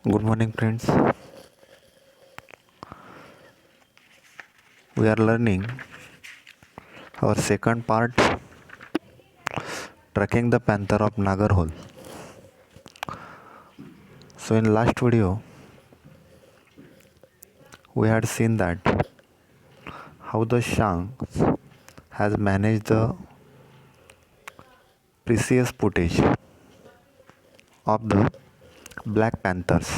Good morning, friends. We are learning our second part, tracking the panther of Nagarhole. So, in last video, we had seen that how the Shanks has managed the precious footage of the Black Panthers.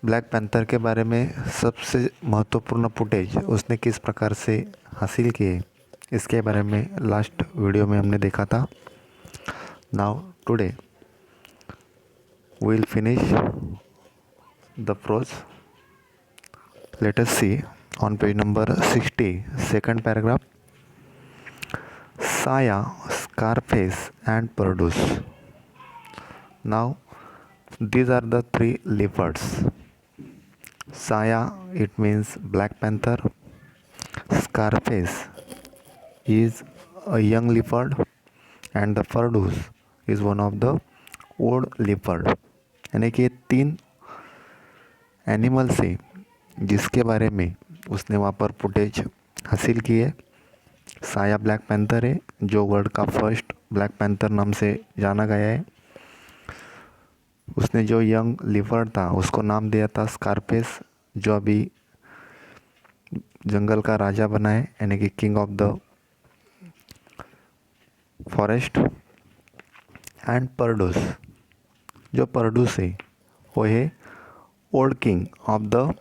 Black panther के बारे में सबसे महत्वपूर्ण footage उसने किस प्रकार से हासिल किए, इसके बारे में लास्ट वीडियो में हमने देखा था. Now today we'll finish the prose. Let us see on page number 60, second paragraph. Saya, Scarface and Perdus. Now these are the three leopards. Saya, it means Black Panther. Scarface is a young leopard and the Perdus is one of the old leopard. यानी कि ये तीन animals है जिसके बारे में उसने वहाँ पर फुटेज हासिल की है. साया ब्लैक पैंथर है जो वर्ल्ड का फर्स्ट ब्लैक पैंथर नाम से जाना गया है. उसने जो यंग लिवर्ड था उसको नाम दिया था स्कारफेस, जो अभी जंगल का राजा बना है, यानी कि king of the forest. And पर्डूस, जो पर्डूस है वो है old king of the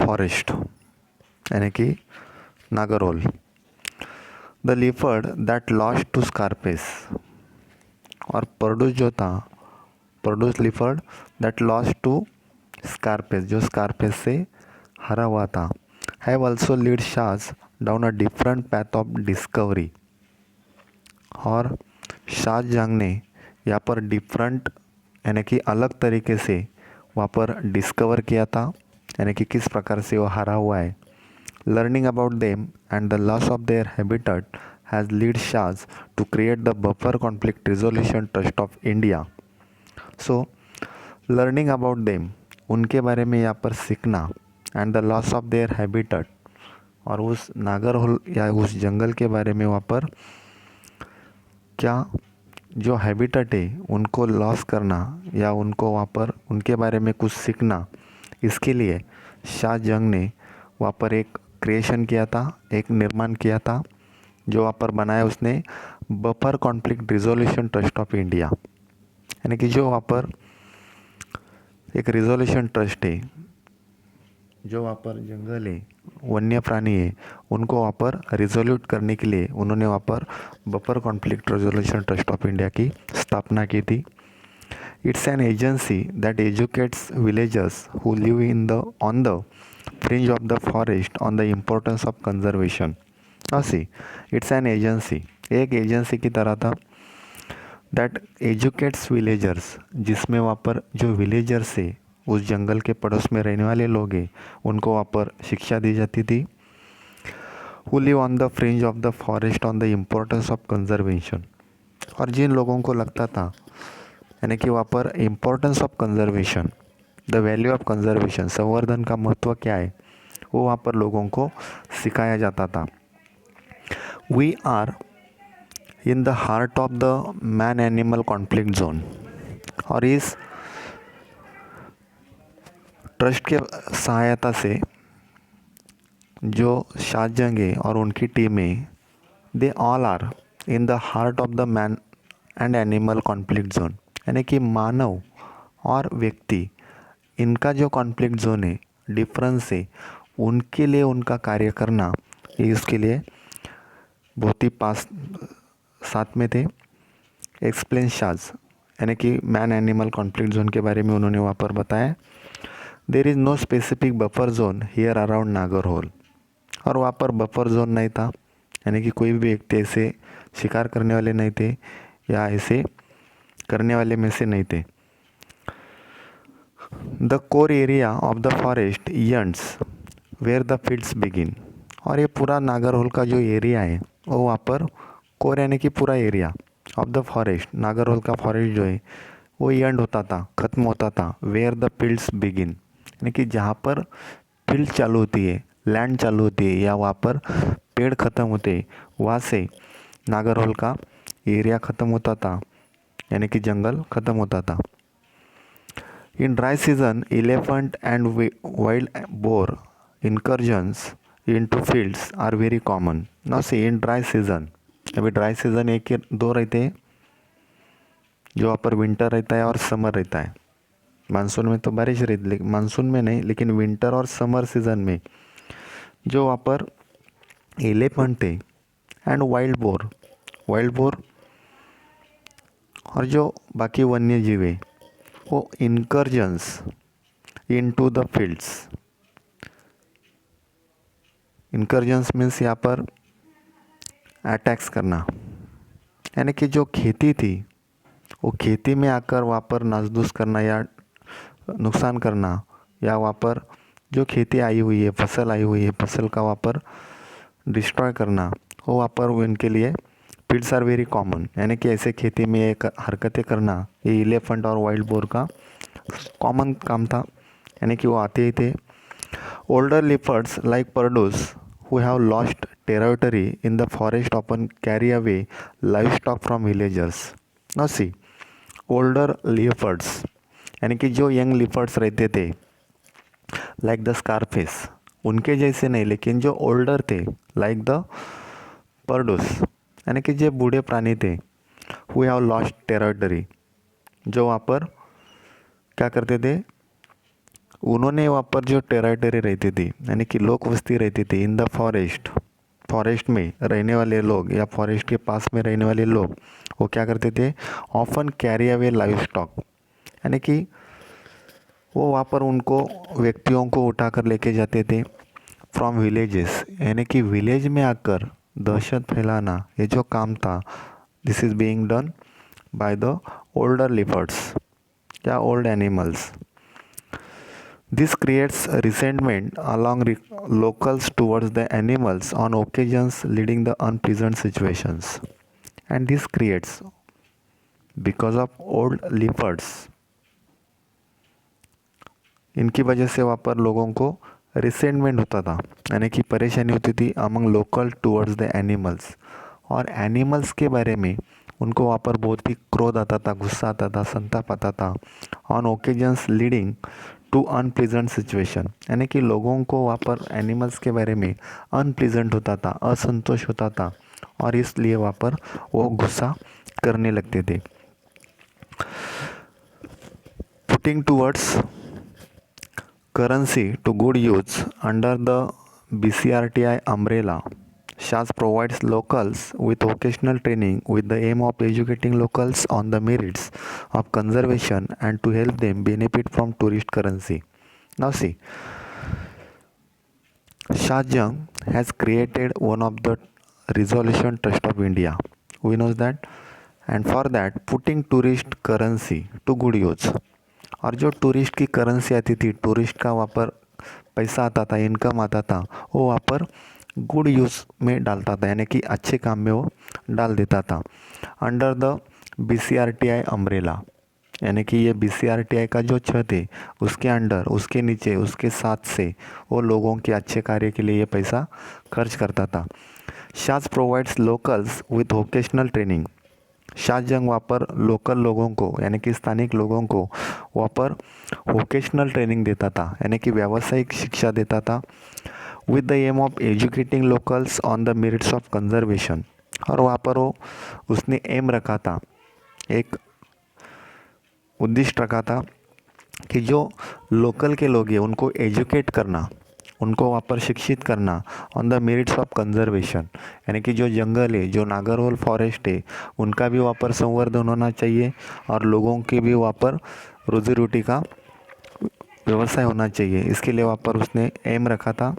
forest, यानी कि Nagarhole. The leopard that lost to Scarface, और पर्डूस जो था, पर्डूस leopard that lost to Scarface, जो स्कारफेस से हरा हुआ था. Have also lead Shaaz down a different path of discovery, और शाहजहां ने यहाँ पर डिफरेंट यानी कि अलग तरीके से वहाँ पर डिस्कवर किया था, यानी कि किस प्रकार से वो हरा हुआ है. Learning about them and the loss of their habitat has led Shahs to create the Buffer Conflict Resolution Trust of India. So, learning about them, उनके बारे में यहाँ पर सीखना, and the loss of their habitat, और उस नागरहोल या उस जंगल के बारे में वहाँ पर क्या जो हैबिटेट है उनको लॉस करना या उनको वहाँ पर उनके बारे में कुछ सीखना, इसके लिए शाहजहां ने वहाँ पर एक क्रिएशन किया था, एक निर्माण किया था, जो वहाँ पर बनाया उसने buffer conflict resolution trust of India. यानी कि जो वहाँ पर एक रिजोल्यूशन ट्रस्ट है, जो वहाँ पर जंगल है, वन्य प्राणी है, उनको वहाँ पर रिजोल्यूट करने के लिए उन्होंने वहाँ पर buffer conflict resolution trust of India की स्थापना की थी. It's an agency that educates villagers who live in the on the fringe of the forest on the importance of conservation. See, it's an agency, एक agency की तरह था, that educates villagers, जिसमें वहाँ पर जो विलेजर्स है, उस जंगल के पड़ोस में रहने वाले लोग हैं, उनको वहाँ पर शिक्षा दी जाती थी. who live on the fringe of the forest on the importance of conservation, और जिन लोगों को लगता था यानी कि वहाँ पर importance of conservation, the value of conservation, संवर्धन का महत्व क्या है, वो वहाँ पर लोगों को सिखाया जाता था. We are in the heart of the man animal conflict zone, और इस ट्रस्ट के सहायता से जो शाहजहां और उनकी टीमें, they all are in the heart of the man and animal conflict zone, यानी कि मानव और व्यक्ति, इनका जो कॉन्फ्लिक्ट जोन है, डिफरेंस है, उनके लिए उनका कार्य करना, ये उसके लिए बहुत ही पास साथ में थे. एक्सप्लेन शाज, यानी कि मैन एनिमल कॉन्फ्लिक्ट जोन के बारे में उन्होंने वहाँ पर बताया. There is no specific buffer zone here around Nagarhole, और वहाँ पर बफर जोन नहीं था, यानी कि कोई भी व्यक्ति ऐसे शिकार करने वाले नहीं थे या ऐसे करने वाले में से नहीं थे. The core area of the forest ends where the fields begin, और ये पूरा नागरहोल का जो एरिया है वो वहाँ पर कोर यानी कि पूरा area of the forest, Nagarhole का फॉरेस्ट जो है वो एंड होता था, ख़त्म होता था, वेयर द फील्ड्स बिगिन, यानी कि जहाँ पर फील्ड चालू होती है, लैंड चालू होती है या वहाँ पर पेड़ ख़त्म होते हैं, वहाँ से नागरहोल का एरिया ख़त्म होता था, यानी कि जंगल ख़त्म होता था। In dry season elephant and wild boar incursions into fields are very common. Now see in dry season, अभी ड्राई सीजन एक या दो रहते हैं, जो वहाँ पर विंटर रहता है और समर रहता है। मानसून में तो बारिश रहती है, मानसून में नहीं, लेकिन विंटर और समर सीजन में जो वहाँ पर एलिफेंट थे एंड वाइल्ड बोर और जो बाकी वन्य जीव है वो incursions into the fields. Incursions means यहाँ पर अटैक्स करना, यानी कि जो खेती थी वो खेती में आकर वहाँ पर नासधूस करना या नुकसान करना, या वहाँ पर जो खेती आई हुई है, फसल आई हुई है, फसल का वहाँ पर डिस्ट्रॉय करना, वो वहाँ पर इनके लिए फील्ड्स आर वेरी कॉमन, यानी कि ऐसे खेती में एक हरकतें करना ये एलिफेंट और वाइल्ड बोर का कॉमन काम था, यानी कि वो आते ही थे। ओल्डर लिपर्ड्स लाइक पर्डूस who have lost territory in the forest often carry away livestock from villagers. Now see, older leopards यानी कि जो यंग लिपर्ड्स रहते थे लाइक द स्कारफिश, उनके जैसे नहीं, लेकिन जो ओल्डर थे लाइक द पर्डूस यानी कि जो बूढ़े प्राणी थे, हु हैव लॉस्ट टेरिटरी, जो वहाँ पर क्या करते थे, उन्होंने वहाँ पर जो टेरिटरी रहती थी यानी कि लोक वस्ती रहती थी इन द फॉरेस्ट में रहने वाले लोग या फॉरेस्ट के पास में रहने वाले लोग, वो क्या करते थे, often carry away live stock, यानी कि वो वहाँ पर उनको व्यक्तियों को उठाकर लेके जाते थे फ्रॉम विलेजेस, यानी कि विलेज में आकर दहशत फैलाना, ये जो काम था, this is being done by the older leopards या old animals. This creates resentment among locals towards the animals on occasions leading the unpleasant situations. And this creates, because of old leopards, इनकी वजह से वहाँ पर लोगों को resentment होता था, यानी कि परेशानी होती थी among local towards the animals, और एनिमल्स के बारे में उनको वहाँ पर बहुत ही क्रोध आता था, गुस्सा आता था, संताप आता था। On occasions leading to unpleasant situation, यानी कि लोगों को वहाँ पर एनिमल्स के बारे में अनप्लीजेंट होता था, असंतोष होता था, और इसलिए वहाँ पर वो गुस्सा करने लगते थे। Putting towards currency to good use under the BCRTI umbrella, SHAS provides locals with vocational training with the aim of educating locals on the merits of conservation and to help them benefit from tourist currency. Now see, Shahjang has created one of the Resolution Trust of India. We know that, and for that putting tourist currency to good use, और जो tourist की currency आती थी, tourist का वहाँ पर पैसा आता था, इनकम आता था, वो वहाँ पर गुड यूज़ में डालता था, यानी कि अच्छे काम में वो डाल देता था अंडर द BCRTI अम्ब्रेला, यानी कि ये BCRTI का जो छत है उसके अंडर, उसके नीचे, उसके साथ से वो लोगों के अच्छे कार्य के लिए ये पैसा खर्च करता था। शाज provides locals with vocational training, Shahjang वहाँ पर लोकल लोगों को यानी कि स्थानिक लोगों को वहाँ पर वोकेशनल ट्रेनिंग देता था, यानी कि व्यावसायिक शिक्षा देता था with the aim of educating locals on the merits of conservation, और वहाँ पर वो उसने एम रखा था, एक उद्देश्य रखा था कि जो लोकल के लोग हैं उनको एजुकेट करना, उनको वहाँ पर शिक्षित करना on the merits of conservation, यानी कि जो जंगल है, जो नागरहोल फॉरेस्ट है, उनका भी वहाँ पर संवर्धन होना चाहिए और लोगों के भी वहाँ पर रोजी रोटी का व्यवसाय होना चाहिए, इसके लिए वहाँ पर उसने एम रखा था।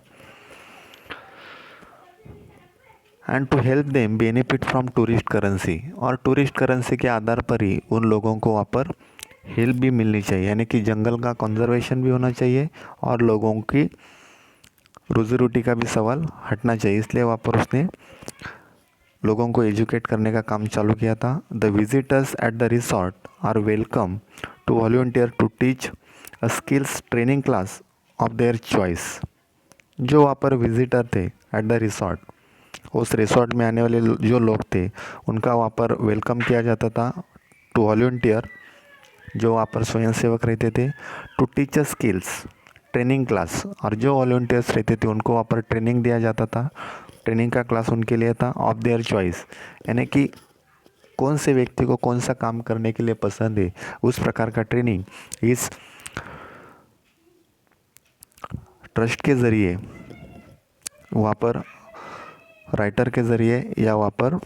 And to help them benefit from tourist currency, और टूरिस्ट करेंसी के आधार पर ही उन लोगों को वहाँ पर हेल्प भी मिलनी चाहिए, यानी कि जंगल का कंजर्वेशन भी होना चाहिए और लोगों की रोजी रोटी का भी सवाल हटना चाहिए, इसलिए वहाँ पर उसने लोगों को एजुकेट करने का काम चालू किया था। The visitors at the resort are welcome to volunteer to teach a skills training class of their choice. जो वहाँ पर विजिटर थे एट द रिसॉर्ट, उस रिसॉर्ट में आने वाले जो लोग थे उनका वहाँ पर वेलकम किया जाता था टू वॉलंटियर, जो वहाँ पर स्वयंसेवक रहते थे, to teach skills training class, और जो वॉलंटियर्स रहते थे उनको वहाँ पर ट्रेनिंग दिया जाता था। ट्रेनिंग का क्लास उनके लिए था ऑफ देयर चॉइस, यानी कि कौन से व्यक्ति को कौन सा काम करने के लिए पसंद है उस प्रकार का ट्रेनिंग इस ट्रस्ट के ज़रिए, वहाँ पर राइटर के ज़रिए या वहाँ पर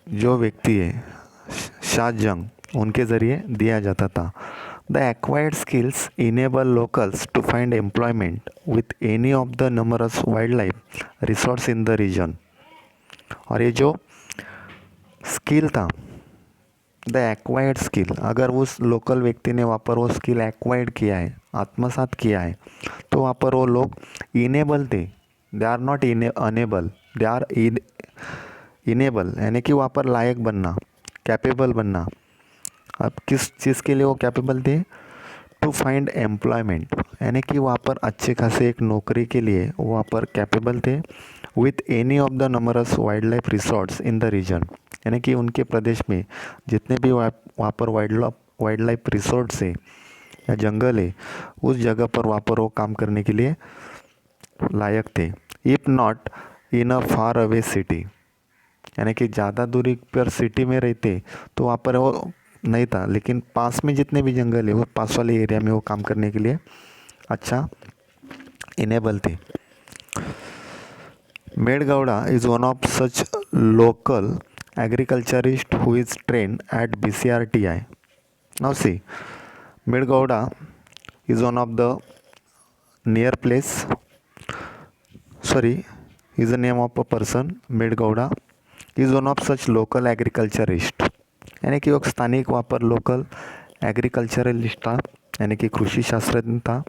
जो व्यक्ति है शाहजंग उनके ज़रिए दिया जाता था। The acquired skills enable locals to find employment with any of the numbers wild life resource in the region. और ये जो स्किल था, द एक्वायर्ड स्किल, अगर उस लोकल व्यक्ति ने वहाँ पर वो स्किल एक्वायर्ड किया है, आत्मसात किया है, तो वहाँ पर वो लोग इनेबल थे। They are not unable, they are enable, यानी कि वहाँ पर लायक बनना, कैपेबल बनना। अब किस चीज़ के लिए वो कैपेबल थे? टू फाइंड एम्प्लॉयमेंट, यानी कि वहाँ पर अच्छे खासे एक नौकरी के लिए वहाँ पर कैपेबल थे। With any of the numbers wild life resorts in the region, यानी कि उनके प्रदेश में जितने भी वहाँ पर वाइल्ड लाइफ रिसोर्ट्स है या जंगल है, उस जगह पर वहाँ पर वो काम करने के लिए लायक थे। If not in a far away city, यानी कि ज़्यादा दूरी पर सिटी में रहते तो वहाँ पर वो नहीं था, लेकिन पास में जितने भी जंगल है वो पास वाले एरिया में वो काम करने के लिए अच्छा इनेबल थे। Madegowda is one of such local agriculturist who is trained at BCRTI. Now see, Medgowda is one of the near place, sorry, is the name of a person. Medgowda is one of such local agriculturist, यानी कि एक स्थानिक वहाँ पर local agriculturalist था, यानी कि कृषि शास्त्रज्ञ था।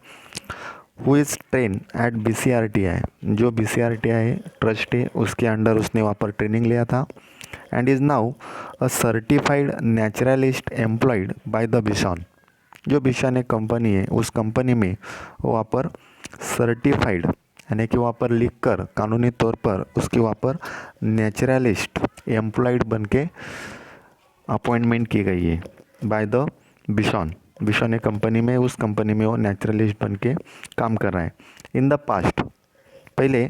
Who is train at BCRTI, जो BCRTI ट्रस्ट है उसके अंडर उसने वहाँ पर ट्रेनिंग लिया था। And is now a certified naturalist employed by the Bison, जो बिशॉन एक कंपनी है, उस कंपनी में वहाँ पर सर्टिफाइड, यानी कि वहाँ पर लिख कर कानूनी तौर पर उसकी वहाँ पर नेचुरलिस्ट एम्प्लॉयड बन के अपॉइंटमेंट की गई है बाय द बिशॉन। बिशॉन एक कंपनी में, उस कंपनी में वो नेचुरलिस्ट बन के काम कर रहा है। इन द पास्ट, पहले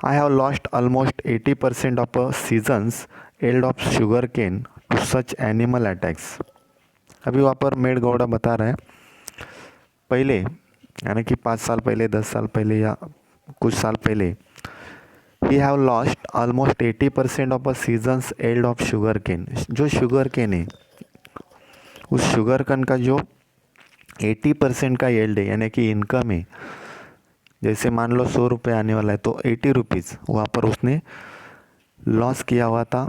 I have lost almost 80% of a season's yield of sugarcane to such animal attacks. अभी वहाँ पर मेडगौड़ा बता रहा है, पहले यानी कि 5 साल पहले, 10 साल पहले या कुछ साल पहले, he have lost almost 80% of a season's yield of sugarcane. जो sugarcane है, उस sugarcane का जो 80% का yield है, यानी कि इनकम है, जैसे मान लो 100 रुपये आने वाला है तो 80 रुपीज़ वहाँ पर उसने लॉस किया हुआ था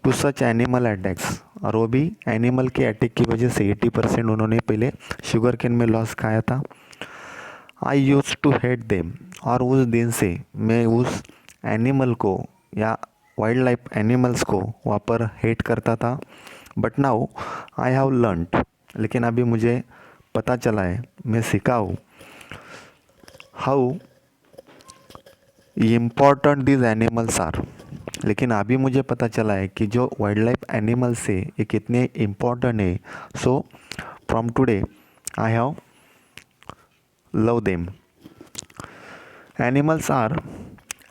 टू सच एनिमल अटैक्स, और वो भी एनिमल के अटैक की वजह से 80% उन्होंने पहले शुगर केन में लॉस खाया था। आई यूज टू हेट देम, और उस दिन से मैं उस एनिमल को या वाइल्ड लाइफ एनिमल्स को वहाँ पर हेट करता था। But now I have learned, लेकिन अभी मुझे पता चला है, मैं सीखा हूँ, how important this animals are, लेकिन अभी मुझे पता चला है कि जो वाइल्ड लाइफ एनिमल्स है ये कितने इम्पॉर्टेंट है। So from today I have love them. Animals are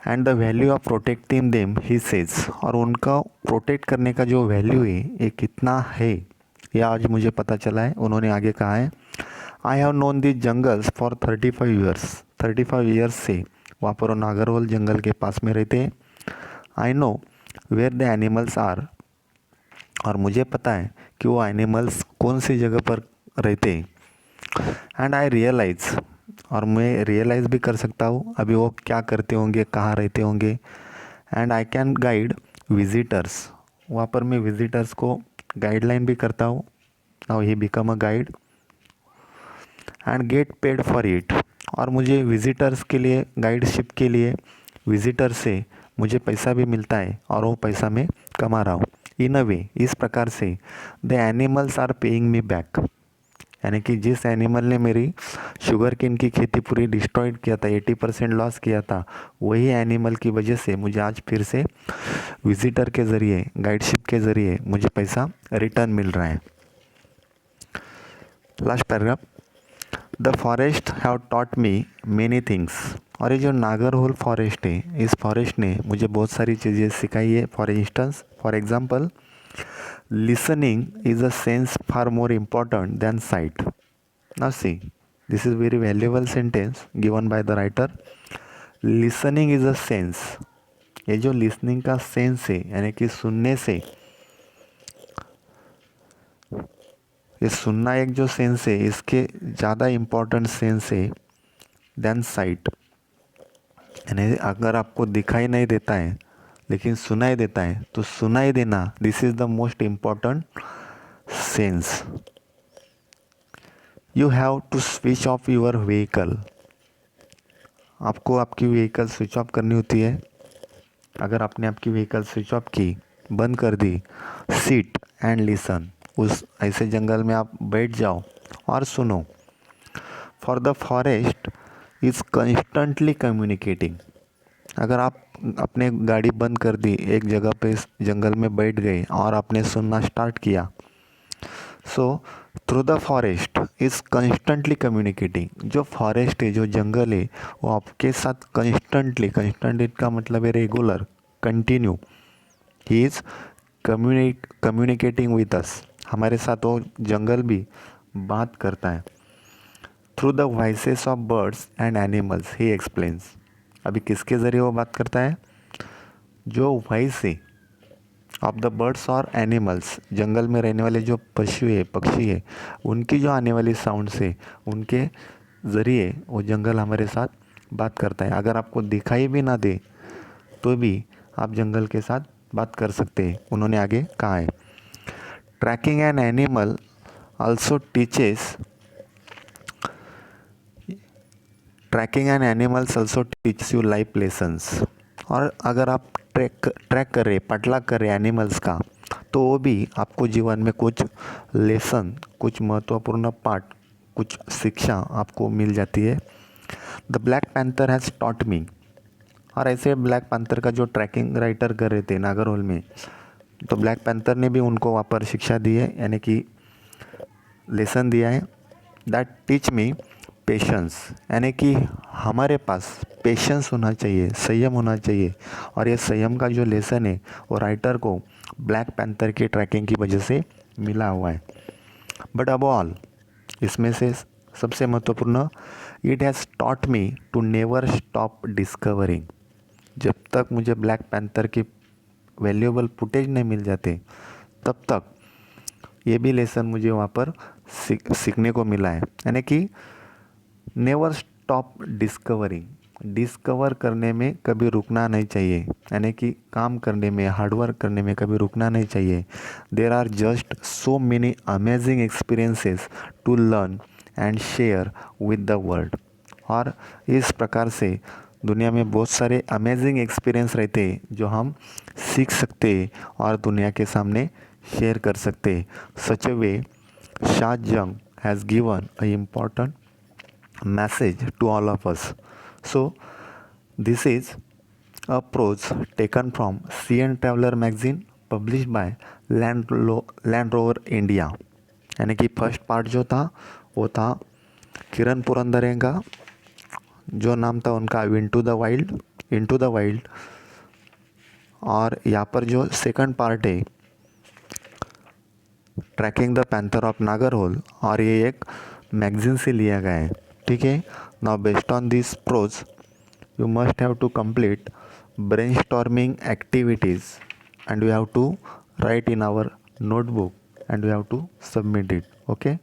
and the value of protecting them he says, और उनका प्रोटेक्ट करने का जो वैल्यू है ये कितना है ये आज मुझे पता चला है। उन्होंने आगे कहा है, I have known this jungles for 35 years, 35 years से वहाँ पर नागरहोल जंगल के पास में रहते हैं। I know where the animals are, और मुझे पता है कि वो एनिमल्स कौन सी जगह पर रहते हैं। एंड आई रियलाइज़, और मैं रियलाइज़ भी कर सकता हूँ अभी वो क्या करते होंगे, कहाँ रहते होंगे। And I can guide visitors, वहाँ पर मैं विजिटर्स को गाइडलाइन भी करता हूँ। Now he become a guide and get paid for it, और मुझे विजिटर्स के लिए, गाइडशिप के लिए विजिटर से मुझे पैसा भी मिलता है और वो पैसा मैं कमा रहा हूँ। इन अ वे, इस प्रकार से the animals are paying me back, यानी कि जिस एनिमल ने मेरी शुगर केन की खेती पूरी डिस्ट्रॉयड किया था, 80% लॉस किया था, वही एनिमल की वजह से मुझे आज फिर से विजिटर के ज़रिए, गाइडशिप के ज़रिए मुझे पैसा रिटर्न मिल रहा है। Last paragraph, the forest have taught me many things. और ये जो नागरहोल फॉरेस्ट है, इस फॉरेस्ट ने मुझे बहुत सारी चीज़ें सिखाई है। For example, listening is a sense far more important than sight. Now see, this is very valuable sentence given by the writer. Listening is a sense. ये जो listening का sense है, यानी कि सुनने से, ये सुनना एक जो सेंस है, इसके ज़्यादा इम्पोर्टेंट सेंस है देन साइट। यानी अगर आपको दिखाई नहीं देता है लेकिन सुनाई देता है, तो सुनाई देना, this is the most important sense. You have to switch off your vehicle. आपको आपकी व्हीकल स्विच ऑफ करनी होती है। अगर आपने आपकी व्हीकल स्विच ऑफ की, बंद कर दी, सिट एंड लिसन, उस ऐसे जंगल में आप बैठ जाओ और सुनो। For the forest is constantly communicating. अगर आप अपने गाड़ी बंद कर दी, एक जगह पे जंगल में बैठ गए और आपने सुनना स्टार्ट किया, so through the forest is constantly communicating. जो फॉरेस्ट है, जो जंगल है, वो आपके साथ कंस्टेंटली, कंस्टेंट का मतलब है regular, continue, he is communicating with us. हमारे साथ वो जंगल भी बात करता है। Through the voices of birds and animals, he explains. अभी किसके ज़रिए वो बात करता है? जो वॉइस है ऑफ द बर्ड्स और एनिमल्स, जंगल में रहने वाले जो पशु है, पक्षी है, उनकी जो आने वाली साउंड से, उनके ज़रिए वो जंगल हमारे साथ बात करता है। अगर आपको दिखाई भी ना दे तो भी आप जंगल के साथ बात कर सकते हैं। उन्होंने आगे कहा है, tracking an animal also teaches, tracking an animals also teaches you life lessons. और अगर आप ट्रैक कर रहे, पटला कर रहे एनिमल्स का, तो वो भी आपको जीवन में कुछ लेसन, कुछ महत्वपूर्ण पाठ, कुछ शिक्षा आपको मिल जाती है। The black panther has taught मी। और ऐसे ब्लैक पैंथर का जो ट्रैकिंग राइटर कर रहे थे नागरहोल में, तो ब्लैक पैंथर ने भी उनको वहाँ पर शिक्षा दी है, यानी कि लेसन दिया है। दैट टीच मी पेशेंस, यानी कि हमारे पास पेशेंस होना चाहिए, संयम होना चाहिए। और ये संयम का जो लेसन है, वो राइटर को ब्लैक पैंथर की ट्रैकिंग की वजह से मिला हुआ है। बट अब ऑल, इसमें से सबसे महत्वपूर्ण, it has taught me to never stop discovering. जब तक मुझे ब्लैक पैंथर की वैल्यूएबल फुटेज नहीं मिल जाते, तब तक ये भी लेसन मुझे वहाँ पर सीखने को मिला है। यानी कि नेवर स्टॉप डिस्कवरिंग, डिस्कवर करने में कभी रुकना नहीं चाहिए, यानी कि काम करने में, हार्डवर्क करने में कभी रुकना नहीं चाहिए। There are just so many amazing experiences to learn and share with the world. और इस प्रकार से दुनिया में बहुत सारे अमेजिंग एक्सपीरियंस रहते हैं जो हम सीख सकते और दुनिया के सामने शेयर कर सकते। सच ए वे शाह जंग has given a important message to all of us. So this is a prose taken from Sea and Traveler magazine published by Land Rover India। यानी कि फर्स्ट पार्ट जो था वो था किरण पुरंदरे का, जो नाम था उनका इनटू द वाइल्ड। और यहाँ पर जो सेकंड पार्ट है, tracking the panther of Nagarhole, और ये एक मैगजीन से लिया गया है। ठीक है। Now based on this prose you must have to complete brainstorming activities and you have to write in our notebook and you have to submit it. Okay,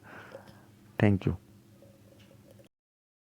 thank you.